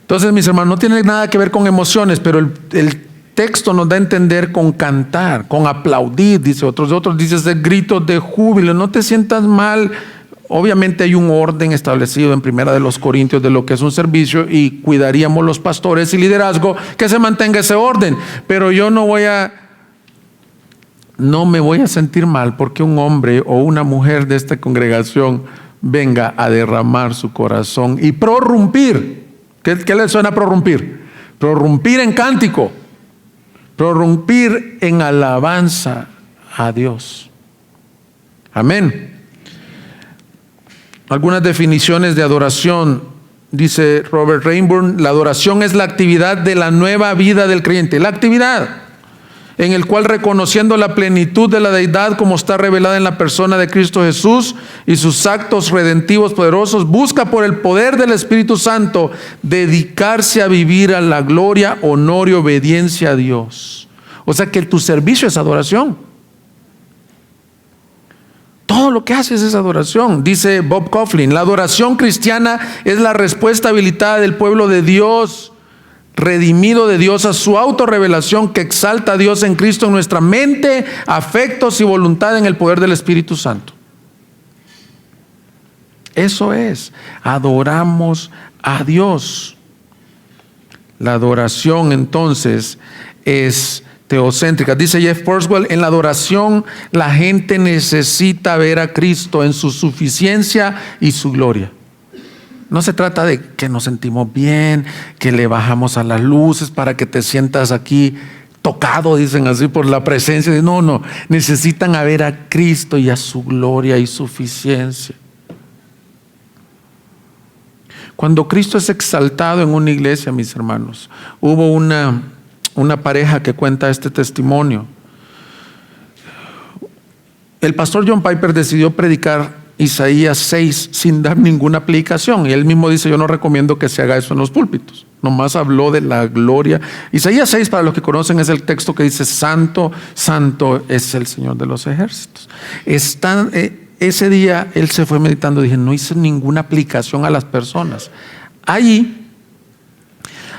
Entonces, mis hermanos, no tiene nada que ver con emociones, pero el texto nos da a entender con cantar, con aplaudir, dice otros dice gritos de júbilo. No te sientas mal. Obviamente hay un orden establecido en 1 Corintios de lo que es un servicio, y cuidaríamos los pastores y liderazgo que se mantenga ese orden. Pero yo no voy a no me voy a sentir mal porque un hombre o una mujer de esta congregación venga a derramar su corazón y prorrumpir. ¿Qué le suena prorrumpir? Prorrumpir en cántico, prorrumpir en alabanza a Dios. Amén. Algunas definiciones de adoración, dice Robert Rainbourn: la adoración es la actividad de la nueva vida del creyente, la actividad en el cual, reconociendo la plenitud de la deidad como está revelada en la persona de Cristo Jesús y sus actos redentivos poderosos, busca por el poder del Espíritu Santo dedicarse a vivir a la gloria, honor y obediencia a Dios. O sea que tu servicio es adoración. Todo lo que haces es adoración. Dice Bob Coughlin: la adoración cristiana es la respuesta habilitada del pueblo de Dios, redimido de Dios, a su autorrevelación que exalta a Dios en Cristo en nuestra mente, afectos y voluntad en el poder del Espíritu Santo. Eso es, adoramos a Dios. La adoración entonces es teocéntrica. Dice Jeff Purswell: en la adoración la gente necesita ver a Cristo en su suficiencia y su gloria. No se trata de que nos sentimos bien, que le bajamos a las luces para que te sientas aquí tocado, dicen así, por la presencia. No, necesitan a ver a Cristo y a su gloria y suficiencia. Cuando Cristo es exaltado en una iglesia, mis hermanos, hubo una pareja que cuenta este testimonio. El pastor John Piper decidió predicar Isaías 6 sin dar ninguna aplicación, y él mismo dice: yo no recomiendo que se haga eso en los púlpitos. Nomás habló de la gloria. Isaías 6, para los que conocen, es el texto que dice: santo, santo es el Señor de los ejércitos. Ese día él se fue meditando, dije: no hice ninguna aplicación a las personas. Allí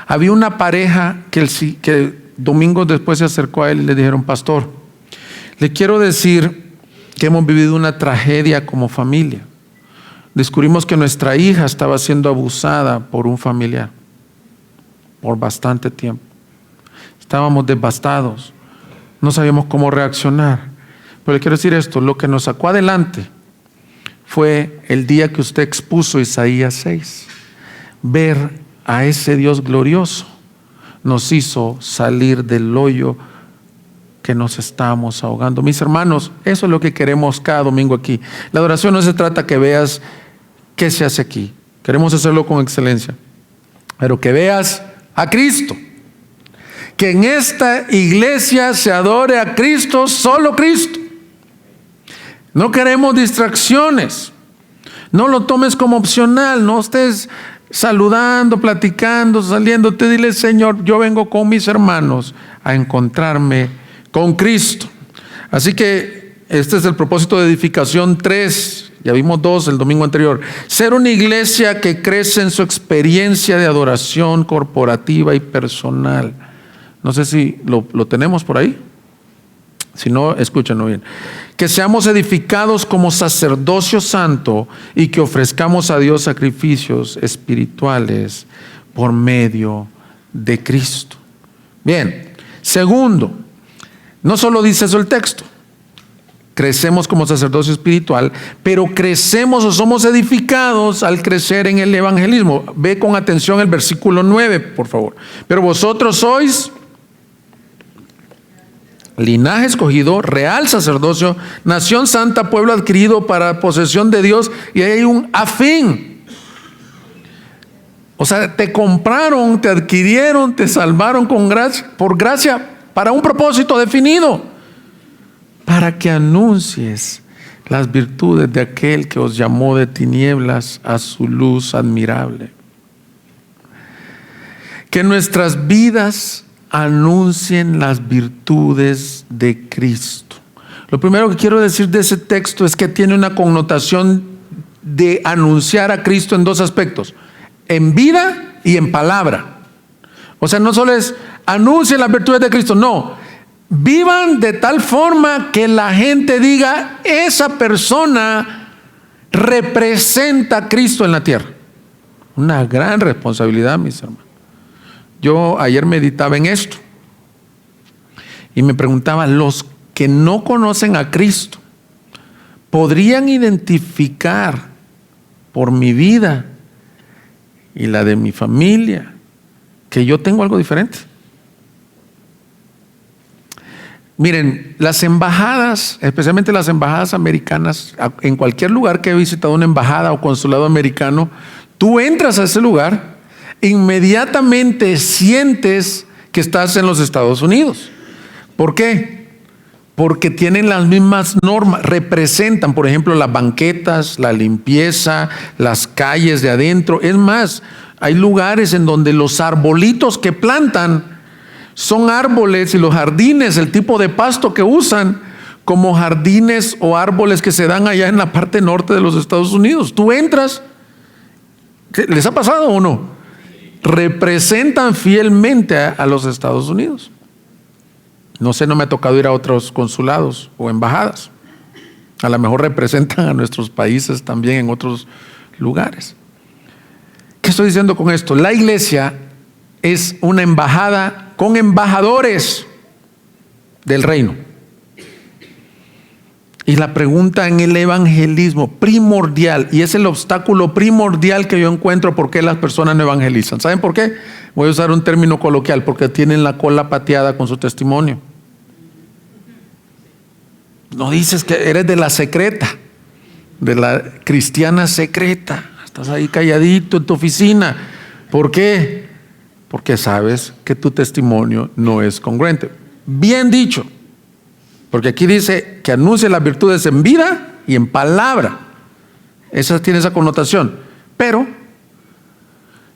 había una pareja que domingos después se acercó a él y le dijeron: pastor, le quiero decir que hemos vivido una tragedia como familia. Descubrimos que nuestra hija estaba siendo abusada por un familiar por bastante tiempo. Estábamos devastados, no sabíamos cómo reaccionar. Pero le quiero decir esto: lo que nos sacó adelante fue el día que usted expuso Isaías 6. Ver a ese Dios glorioso nos hizo salir del hoyo que nos estamos ahogando. Mis hermanos, eso es lo que queremos cada domingo aquí. La adoración no se trata que veas qué se hace aquí. Queremos hacerlo con excelencia, pero que veas a Cristo. Que en esta iglesia se adore a Cristo, solo Cristo. No queremos distracciones. No lo tomes como opcional. No estés saludando, platicando, saliendo. Te dile: Señor, yo vengo con mis hermanos a encontrarme con Cristo. Así que este es el propósito de edificación 3. Ya vimos 2 el domingo anterior. Ser una iglesia que crece en su experiencia de adoración corporativa y personal. No sé si lo tenemos por ahí. Si no, escúchenlo bien. Que seamos edificados como sacerdocio santo y que ofrezcamos a Dios sacrificios espirituales por medio de Cristo. Bien. Segundo, no solo dice eso el texto: crecemos como sacerdocio espiritual, pero crecemos o somos edificados al crecer en el evangelismo. Ve con atención el versículo 9, por favor. Pero vosotros sois linaje escogido, real sacerdocio, nación santa, pueblo adquirido para posesión de Dios. Y ahí hay un afín. O sea, te compraron, te adquirieron, te salvaron por gracia, para un propósito definido, para que anuncies las virtudes de aquel que os llamó de tinieblas a su luz admirable. Que nuestras vidas anuncien las virtudes de Cristo. Lo primero que quiero decir de ese texto es que tiene una connotación de anunciar a Cristo en 2 aspectos: en vida y en palabra. O sea, no solo es anuncien las virtudes de Cristo, no. Vivan de tal forma que la gente diga: esa persona representa a Cristo en la tierra. Una gran responsabilidad, mis hermanos. Yo ayer meditaba en esto y me preguntaba: los que no conocen a Cristo podrían identificar por mi vida y la de mi familia que yo tengo algo diferente. Miren, las embajadas, especialmente las embajadas americanas, en cualquier lugar que he visitado una embajada o consulado americano, tú entras a ese lugar, inmediatamente sientes que estás en los Estados Unidos. ¿Por qué? Porque tienen las mismas normas, representan, por ejemplo, las banquetas, la limpieza, las calles de adentro. Es más, hay lugares en donde los arbolitos que plantan son árboles, y los jardines, el tipo de pasto que usan, como jardines o árboles que se dan allá en la parte norte de los Estados Unidos. Tú entras, ¿les ha pasado o no? Representan fielmente a los Estados Unidos. No sé, no me ha tocado ir a otros consulados o embajadas. A lo mejor representan a nuestros países también en otros lugares. ¿Qué estoy diciendo con esto? La iglesia es una embajada con embajadores del reino. Y la pregunta en el evangelismo primordial, y es el obstáculo primordial que yo encuentro por qué las personas no evangelizan. ¿Saben por qué? Voy a usar un término coloquial: porque tienen la cola pateada con su testimonio. No dices que eres de la secreta, de la cristiana secreta. Estás ahí calladito en tu oficina. ¿Por qué? Porque sabes que tu testimonio no es congruente. Bien dicho. Porque aquí dice que anuncia las virtudes en vida y en palabra. Esa tiene esa connotación. Pero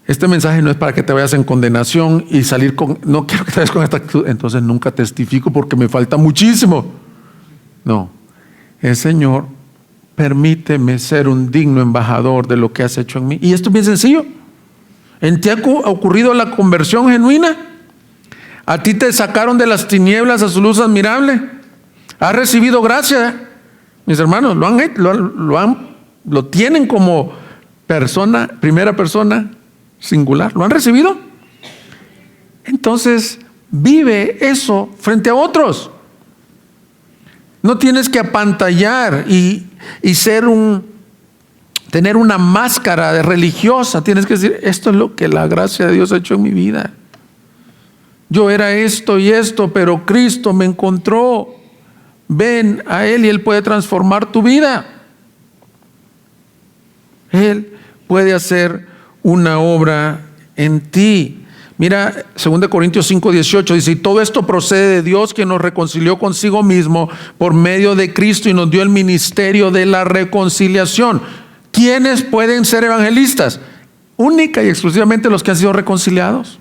este mensaje no es para que te vayas en condenación y salir con, no quiero que te vayas con esta actitud, entonces nunca testifico porque me falta muchísimo. No, el Señor, permíteme ser un digno embajador de lo que has hecho en mí. Y esto es bien sencillo. ¿En ti ha ocurrido la conversión genuina? ¿A ti te sacaron de las tinieblas a su luz admirable? ¿Has recibido gracia? Mis hermanos, lo tienen como persona, primera persona singular. ¿Lo han recibido? Entonces, vive eso frente a otros. No tienes que apantallar y tener una máscara de religiosa. Tienes que decir: esto es lo que la gracia de Dios ha hecho en mi vida. Yo era esto y esto, pero Cristo me encontró. Ven a Él y Él puede transformar tu vida. Él puede hacer una obra en ti. Mira, 2 Corintios 5:18 dice: y todo esto procede de Dios, quien nos reconcilió consigo mismo por medio de Cristo y nos dio el ministerio de la reconciliación. ¿Quiénes pueden ser evangelistas? Única y exclusivamente los que han sido reconciliados.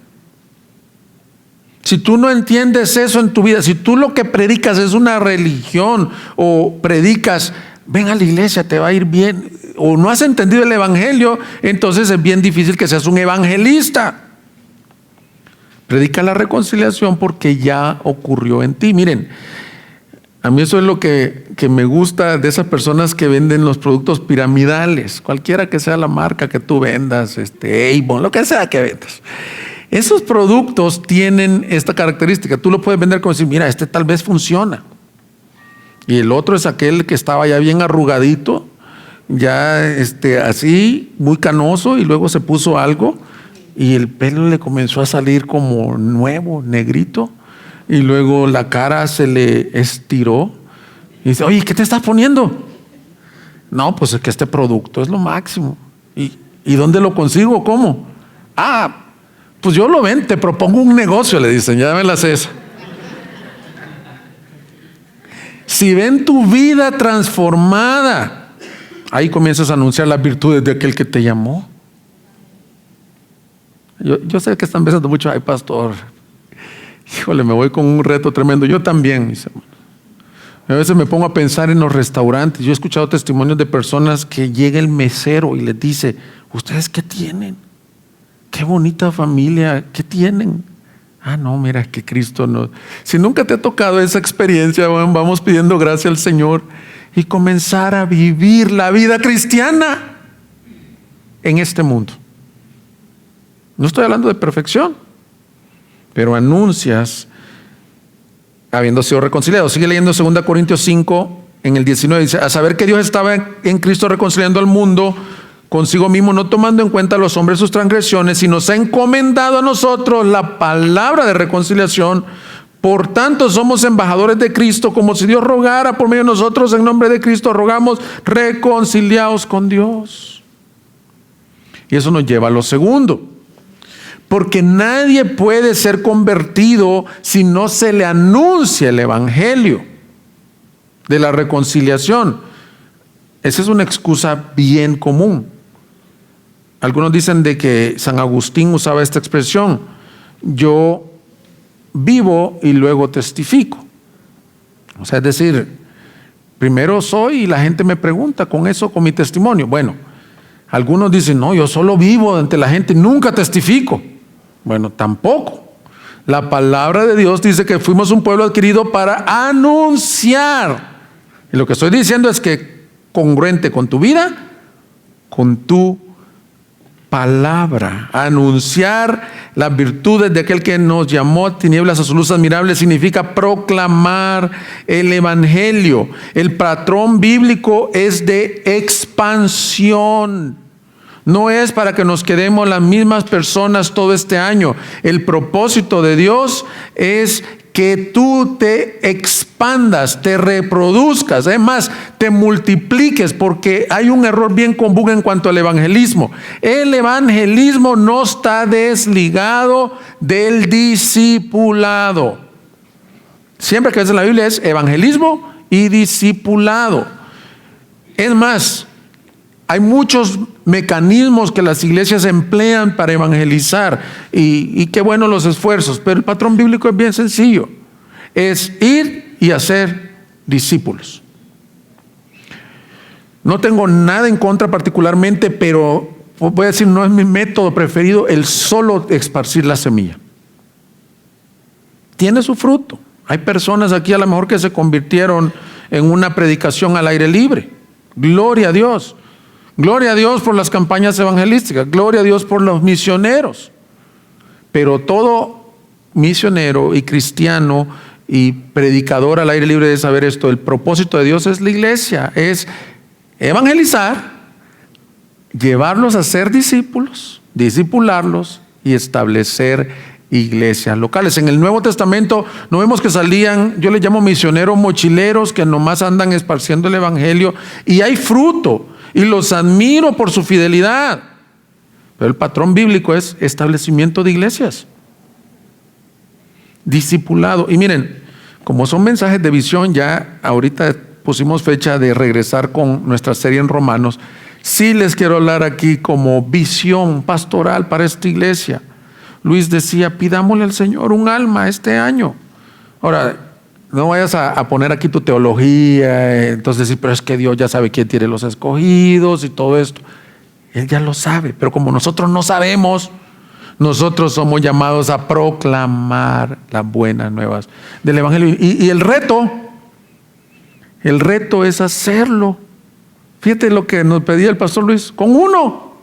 Si tú no entiendes eso en tu vida, si tú lo que predicas es una religión, o predicas ven a la iglesia, te va a ir bien, o no has entendido el evangelio, entonces es bien difícil que seas un evangelista. Predica la reconciliación porque ya ocurrió en ti. Miren, a mí eso es lo que me gusta de esas personas que venden los productos piramidales, cualquiera que sea la marca que tú vendas, Avon, lo que sea que vendas. Esos productos tienen esta característica. Tú lo puedes vender como decir: mira, tal vez funciona. Y el otro es aquel que estaba ya bien arrugadito, ya así, muy canoso, y luego se puso algo y el pelo le comenzó a salir como nuevo, negrito, y luego la cara se le estiró. Y dice: oye, ¿qué te estás poniendo? No, pues es que este producto es lo máximo. ¿Y dónde lo consigo? ¿Cómo? Pues yo lo ven, te propongo un negocio, le dicen, ya me la sé esa. Si ven tu vida transformada, ahí comienzas a anunciar las virtudes de aquel que te llamó. Yo sé que están pensando mucho: ay, pastor, híjole, me voy con un reto tremendo. Yo también, mis hermanos. A veces me pongo a pensar en los restaurantes. Yo he escuchado testimonios de personas que llega el mesero y les dice: ¿ustedes qué tienen? Qué bonita familia, ¿qué tienen? No, mira, que Cristo no. Si nunca te ha tocado esa experiencia, bueno, vamos pidiendo gracia al Señor y comenzar a vivir la vida cristiana en este mundo. No estoy hablando de perfección, pero anuncias habiendo sido reconciliados. Sigue leyendo 2 Corintios 5, en el 19, dice: a saber que Dios estaba en Cristo reconciliando al mundo consigo mismo, no tomando en cuenta a los hombres sus transgresiones, y nos ha encomendado a nosotros la palabra de reconciliación. Por tanto, somos embajadores de Cristo, como si Dios rogara por medio de nosotros. En nombre de Cristo rogamos, reconciliados con Dios. Y eso nos lleva a lo segundo, porque nadie puede ser convertido si no se le anuncia el evangelio de la reconciliación. Esa es una excusa bien común. Algunos dicen de que San Agustín usaba esta expresión: yo vivo y luego testifico. O sea, es decir, primero soy y la gente me pregunta con eso, con mi testimonio. Bueno, algunos dicen: no, yo solo vivo ante la gente, nunca testifico. Bueno, tampoco. La palabra de Dios dice que fuimos un pueblo adquirido para anunciar. Y lo que estoy diciendo es que congruente con tu vida, con tu palabra. Anunciar las virtudes de aquel que nos llamó a tinieblas a su luz admirable significa proclamar el evangelio. El patrón bíblico es de expansión. No es para que nos quedemos las mismas personas todo este año. El propósito de Dios es que tú te expandas, te reproduzcas, además te multipliques, porque hay un error bien común en cuanto al evangelismo. El evangelismo no está desligado del discipulado. Siempre que ves en la Biblia es evangelismo y discipulado. Es más, hay muchos mecanismos que las iglesias emplean para evangelizar y qué bueno los esfuerzos, pero el patrón bíblico es bien sencillo: es ir y hacer discípulos. No tengo nada en contra particularmente, pero voy a decir, no es mi método preferido el solo esparcir la semilla. Tiene su fruto. Hay personas aquí a lo mejor que se convirtieron en una predicación al aire libre. Gloria a Dios. Gloria a Dios por las campañas evangelísticas, gloria a Dios por los misioneros. Pero todo misionero y cristiano y predicador al aire libre debe saber esto: el propósito de Dios es la iglesia, es evangelizar, llevarlos a ser discípulos, discipularlos y establecer iglesias locales. En el Nuevo Testamento no vemos que salían, yo les llamo misioneros mochileros, que nomás andan esparciendo el evangelio, y hay fruto. Y los admiro por su fidelidad. Pero el patrón bíblico es establecimiento de iglesias. Discipulado. Y miren, como son mensajes de visión, ya ahorita pusimos fecha de regresar con nuestra serie en Romanos. Sí les quiero hablar aquí como visión pastoral para esta iglesia. Luis decía: pidámosle al Señor un alma este año. Ahora, no vayas a poner aquí tu teología, entonces decir: pero es que Dios ya sabe quién tiene los escogidos y todo esto. Él ya lo sabe, pero como nosotros no sabemos, nosotros somos llamados a proclamar las buenas nuevas del evangelio. Y el reto es hacerlo. Fíjate lo que nos pedía el pastor Luis: con uno.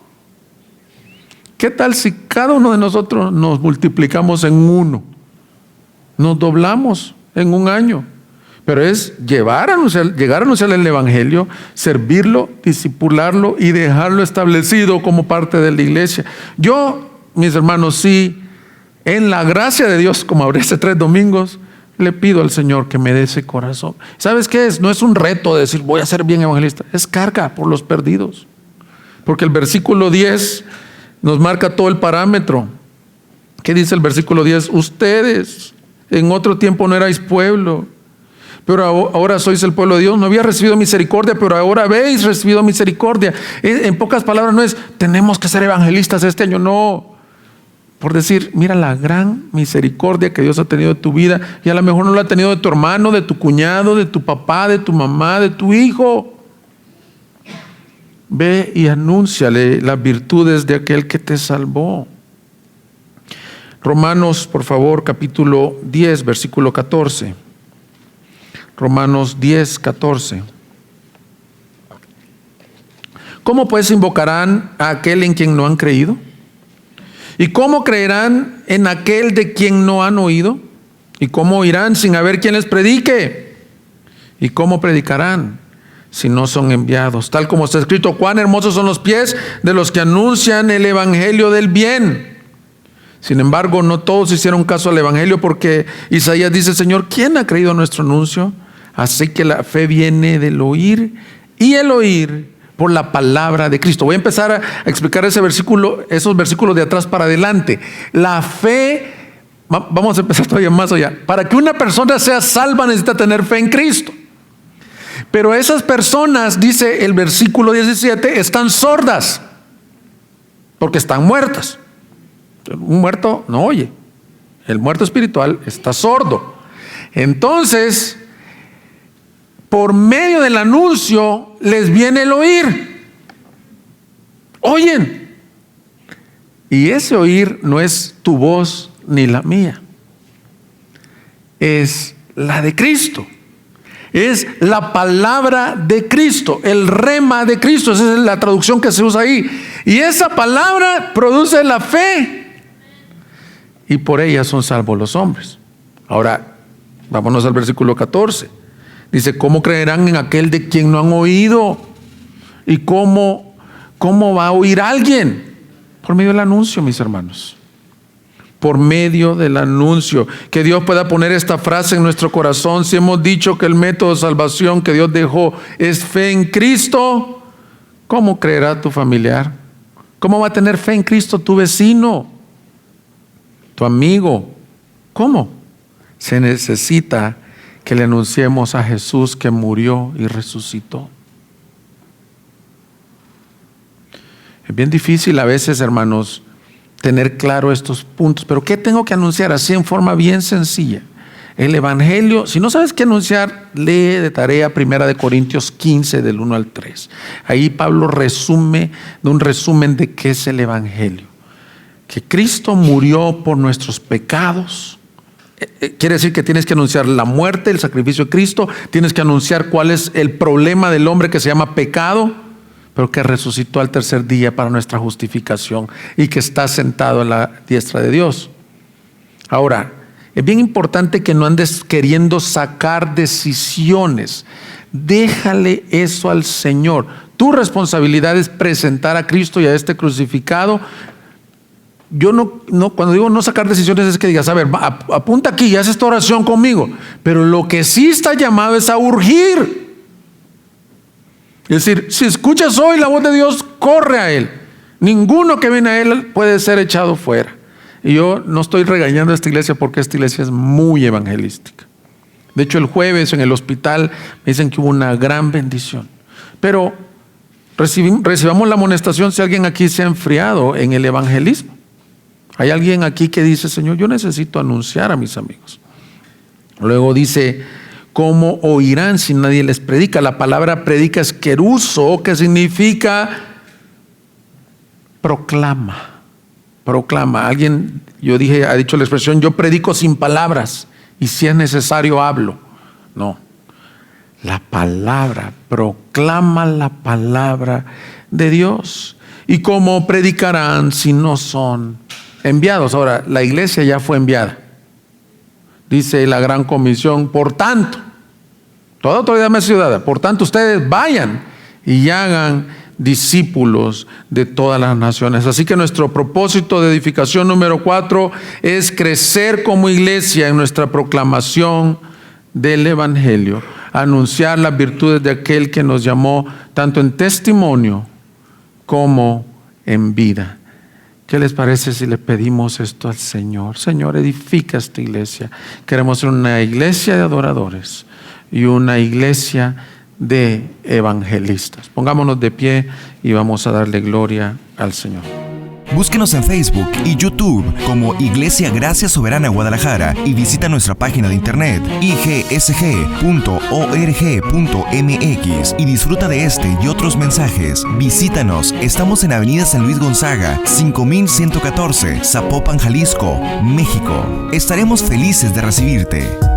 ¿Qué tal si cada uno de nosotros nos multiplicamos en uno? Nos doblamos en un año. Pero es llegar a anunciar el evangelio, servirlo, discipularlo y dejarlo establecido como parte de la iglesia. Yo, mis hermanos, sí, en la gracia de Dios, como hablé hace 3 domingos, le pido al Señor que me dé ese corazón. ¿Sabes qué es? No es un reto de decir voy a ser bien evangelista, es carga por los perdidos. Porque el versículo 10 nos marca todo el parámetro. ¿Qué dice el versículo 10? Ustedes en otro tiempo no erais pueblo, pero ahora sois el pueblo de Dios. No había recibido misericordia, pero ahora habéis recibido misericordia. En pocas palabras, no es tenemos que ser evangelistas este año, no. Por decir, mira la gran misericordia que Dios ha tenido de tu vida, y a lo mejor no la ha tenido de tu hermano, de tu cuñado, de tu papá, de tu mamá, de tu hijo. Ve y anúnciale las virtudes de aquel que te salvó. Romanos, por favor, capítulo 10, versículo 14. Romanos 10, 14. ¿Cómo pues invocarán a aquel en quien no han creído? ¿Y cómo creerán en aquel de quien no han oído? ¿Y cómo oirán sin haber quien les predique? ¿Y cómo predicarán si no son enviados? Tal como está escrito: cuán hermosos son los pies de los que anuncian el evangelio del bien. Sin embargo, no todos hicieron caso al evangelio, porque Isaías dice: Señor, ¿quién ha creído nuestro anuncio? Así que la fe viene del oír, y el oír por la palabra de Cristo. Voy a empezar a explicar esos versículos de atrás para adelante. La fe, vamos a empezar todavía más allá. Para que una persona sea salva necesita tener fe en Cristo. Pero esas personas, dice el versículo 17, están sordas, porque están muertas. Un muerto no oye. El muerto espiritual está sordo. Entonces, por medio del anuncio les viene el oír. Oyen. Y ese oír no es tu voz ni la mía. Es la de Cristo. Es la palabra de Cristo, el rema de Cristo. Esa es la traducción que se usa ahí. Y esa palabra produce la fe. Y por ella son salvos los hombres. Ahora, vámonos al versículo 14. Dice: ¿cómo creerán en aquel de quien no han oído? ¿Y cómo va a oír alguien? Por medio del anuncio, mis hermanos. Por medio del anuncio. Que Dios pueda poner esta frase en nuestro corazón. Si hemos dicho que el método de salvación que Dios dejó es fe en Cristo, ¿cómo creerá tu familiar? ¿Cómo va a tener fe en Cristo tu vecino, tu amigo? ¿Cómo? Se necesita que le anunciemos a Jesús que murió y resucitó. Es bien difícil a veces, hermanos, tener claro estos puntos. Pero ¿qué tengo que anunciar? Así, en forma bien sencilla. El evangelio. Si no sabes qué anunciar, lee de tarea 1 Corintios 15 del 1 al 3. Ahí Pablo resume de qué es el evangelio. Que Cristo murió por nuestros pecados. Quiere decir que tienes que anunciar la muerte, el sacrificio de Cristo. Tienes que anunciar cuál es el problema del hombre que se llama pecado, pero que resucitó al tercer día para nuestra justificación y que está sentado a la diestra de Dios. Ahora, es bien importante que no andes queriendo sacar decisiones. Déjale eso al Señor. Tu responsabilidad es presentar a Cristo y a este crucificado. Yo no, cuando digo no sacar decisiones, es que digas: a ver, apunta aquí y haz esta oración conmigo. Pero lo que sí está llamado es a urgir. Es decir, si escuchas hoy la voz de Dios, corre a Él. Ninguno que viene a Él puede ser echado fuera. Y yo no estoy regañando a esta iglesia, porque esta iglesia es muy evangelística. De hecho, el jueves en el hospital me dicen que hubo una gran bendición. Pero recibamos la amonestación si alguien aquí se ha enfriado en el evangelismo. Hay alguien aquí que dice: Señor, yo necesito anunciar a mis amigos. Luego dice: ¿cómo oirán si nadie les predica? La palabra predica es keruso, que significa proclama. Proclama. Alguien, ha dicho la expresión: yo predico sin palabras, y si es necesario hablo. No. La palabra, proclama la palabra de Dios. ¿Y cómo predicarán si no son enviados? Ahora, la iglesia ya fue enviada. Dice la gran comisión: por tanto, toda autoridad me es ciudadana, por tanto ustedes vayan y hagan discípulos de todas las naciones. Así que nuestro propósito de edificación número 4 es crecer como iglesia en nuestra proclamación del evangelio, anunciar las virtudes de aquel que nos llamó tanto en testimonio como en vida. ¿Qué les parece si le pedimos esto al Señor? Señor, edifica esta iglesia. Queremos ser una iglesia de adoradores y una iglesia de evangelistas. Pongámonos de pie y vamos a darle gloria al Señor. Búsquenos en Facebook y YouTube como Iglesia Gracia Soberana Guadalajara y visita nuestra página de internet igsg.org.mx y disfruta de este y otros mensajes. Visítanos, estamos en Avenida San Luis Gonzaga, 5114, Zapopan, Jalisco, México. Estaremos felices de recibirte.